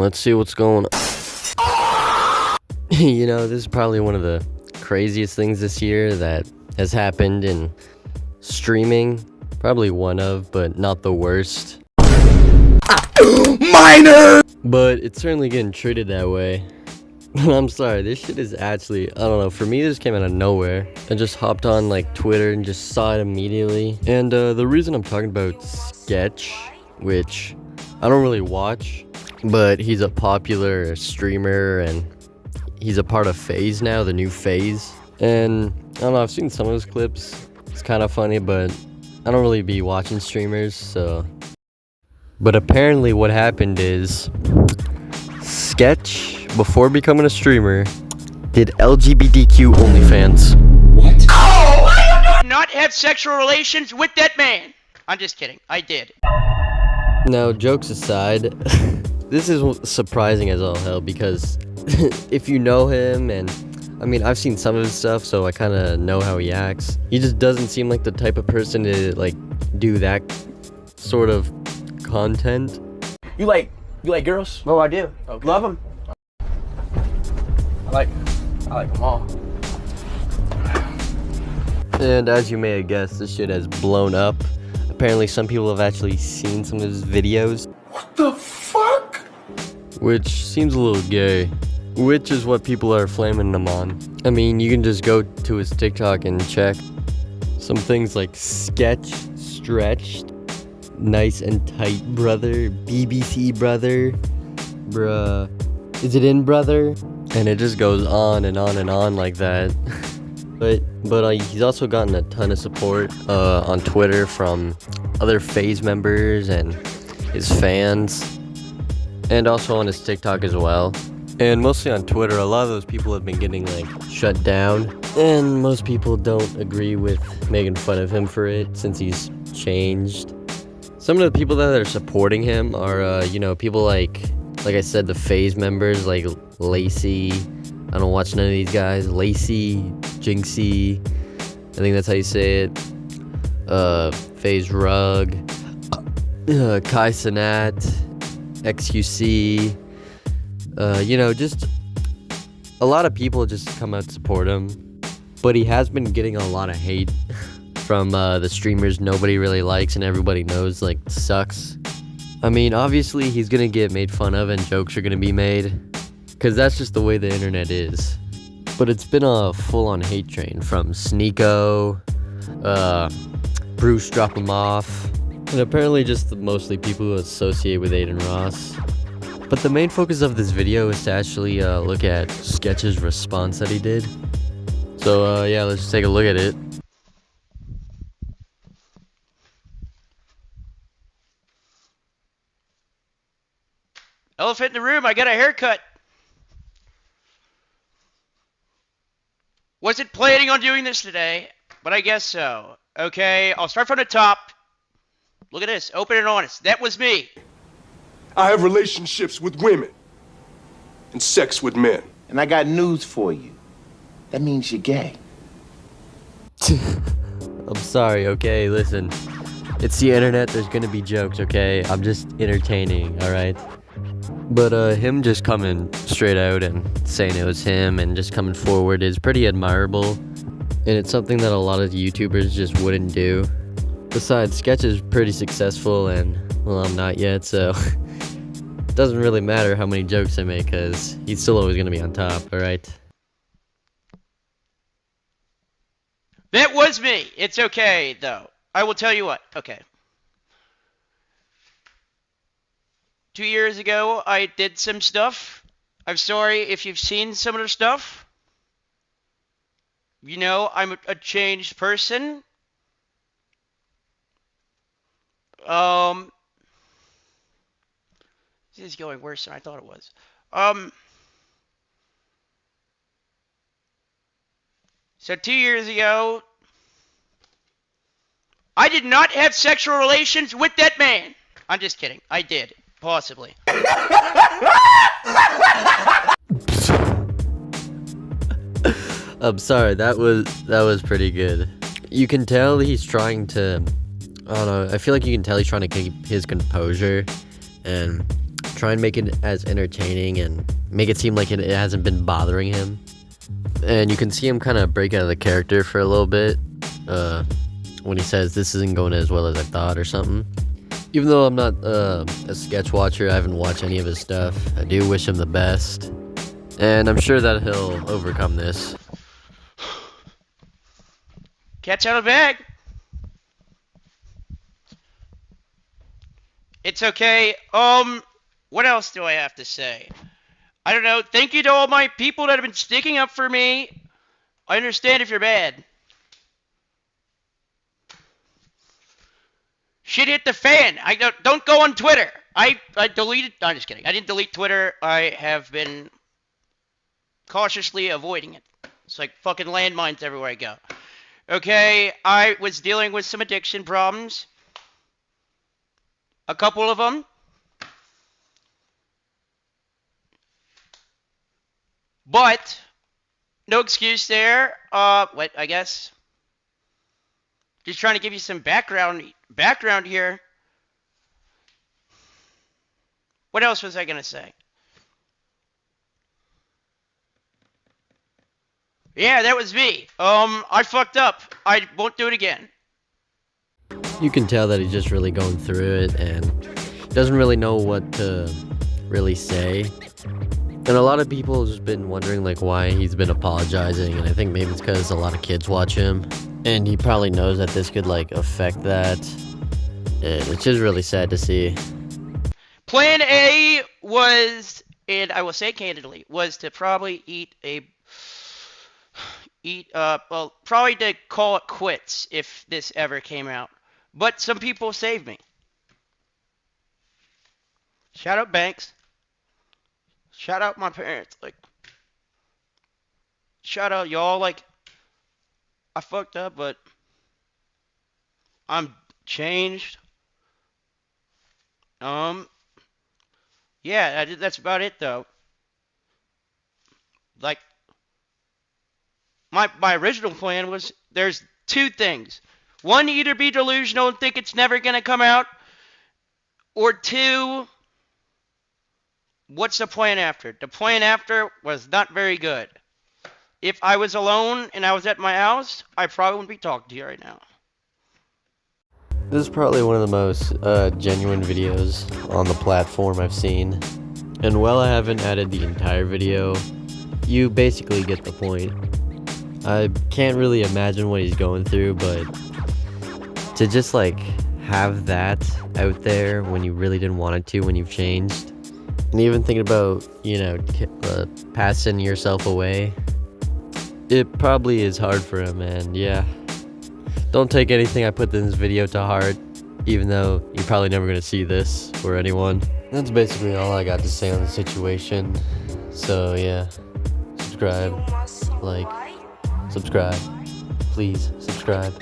let's see what's going on. You know, this is probably one of the craziest things this year that has happened in streaming. Probably one of, but not the worst. Minor! But it's certainly getting treated that way. I'm sorry, this shit is actually, I don't know, for me this came out of nowhere. I just hopped on like Twitter and just saw it immediately. And the reason I'm talking about Sketch, which I don't really watch, but he's a popular streamer and he's a part of FaZe now, the new FaZe. And I don't know, I've seen some of his clips. It's kind of funny, but I don't really be watching streamers, so. But apparently what happened is Sketch, before becoming a streamer, did LGBTQ OnlyFans. What? Oh, I did not have sexual relations with that man. I'm just kidding. I did. Now, jokes aside, this is surprising as all hell because if you know him, and I mean, I've seen some of his stuff, so I kind of know how he acts. He just doesn't seem like the type of person to like do that sort of content. You like girls? Oh, I do. Okay. Love them. I like them all. And as you may have guessed, this shit has blown up. Apparently some people have actually seen some of his videos. What the fuck? Which seems a little gay. Which is what people are flaming him on. I mean, you can just go to his TikTok and check some things like Sketch, Stretched, Nice and Tight Brother, BBC Brother, bruh, is it in brother? And it just goes on and on and on like that. But he's also gotten a ton of support on Twitter from other FaZe members and his fans, and also on his TikTok as well. And mostly on Twitter, a lot of those people have been getting like shut down, and most people don't agree with making fun of him for it since he's changed. Some of the people that are supporting him are, you know, people like I said, the FaZe members like Lacey. I don't watch none of these guys. Lacey, Jinxie, I think that's how you say it. FaZe Rug, Kai Cenat, XQC. You know, just a lot of people just come out to support him. But he has been getting a lot of hate from the streamers nobody really likes and everybody knows like sucks. I mean, obviously he's gonna get made fun of and jokes are gonna be made, because that's just the way the internet is. But it's been a full-on hate train from Sneeko, Bruce Drop 'Em Off, and apparently just mostly people who associate with Aiden Ross. But the main focus of this video is to actually look at Sketch's response that he did. So yeah, let's just take a look at it. Elephant in the room, I got a haircut. Wasn't planning on doing this today, but I guess so. Okay, I'll start from the top. Look at this, open and honest. That was me. I have relationships with women and sex with men. And I got news for you. That means you're gay. I'm sorry, okay? Listen, it's the internet, there's gonna be jokes, okay? I'm just entertaining, alright? But him just coming straight out and saying it was him and just coming forward is pretty admirable. And it's something that a lot of YouTubers just wouldn't do. Besides, Sketch is pretty successful and, well, I'm not yet, so it doesn't really matter how many jokes I make because he's still always gonna be on top, alright? That was me. It's okay, though. I will tell you what. Okay. 2 years ago, I did some stuff. I'm sorry if you've seen some of the stuff. You know, I'm a changed person. This is going worse than I thought it was. So 2 years ago, I did not have sexual relations with that man. I'm just kidding. I did. Possibly. I'm sorry, that was pretty good. You can tell he's trying to, I don't know, I feel like you can tell he's trying to keep his composure and try and make it as entertaining and make it seem like it hasn't been bothering him. And you can see him kind of break out of the character for a little bit when he says this isn't going as well as I thought or something. Even though I'm not a sketch watcher, I haven't watched any of his stuff, I do wish him the best. And I'm sure that he'll overcome this. Catch out of the bag. It's okay. What else do I have to say? I don't know. Thank you to all my people that have been sticking up for me. I understand if you're mad. Shit hit the fan. I don't go on Twitter. I deleted. No, I'm just kidding. I didn't delete Twitter. I have been cautiously avoiding it. It's like fucking landmines everywhere I go. Okay, I was dealing with some addiction problems. A couple of them. But no excuse there. What I guess. Just trying to give you some background here. What else was I gonna say? Yeah, that was me. I fucked up. I won't do it again. You can tell that he's just really going through it and doesn't really know what to really say. And a lot of people have just been wondering like why he's been apologizing, and I think maybe it's because a lot of kids watch him and he probably knows that this could like affect that. And it's just really sad to see. Plan A was, and I will say candidly, was to probably probably to call it quits if this ever came out. But some people saved me. Shout out Banks. Shout out my parents. Like, shout out y'all. Like, I fucked up, but I'm changed. Yeah, that's about it though. Like, my original plan was there's two things. One, either be delusional and think it's never gonna come out, or two, what's the plan after? The plan after was not very good. If I was alone and I was at my house, I probably wouldn't be talking to you right now. This is probably one of the most genuine videos on the platform I've seen. And while I haven't added the entire video, you basically get the point. I can't really imagine what he's going through, but to just like have that out there when you really didn't want it to, when you've changed, and even thinking about, you know, passing yourself away, it probably is hard for him, and yeah. Don't take anything I put in this video to heart, even though you're probably never going to see this or anyone. That's basically all I got to say on the situation. So yeah, subscribe, like, subscribe, please subscribe.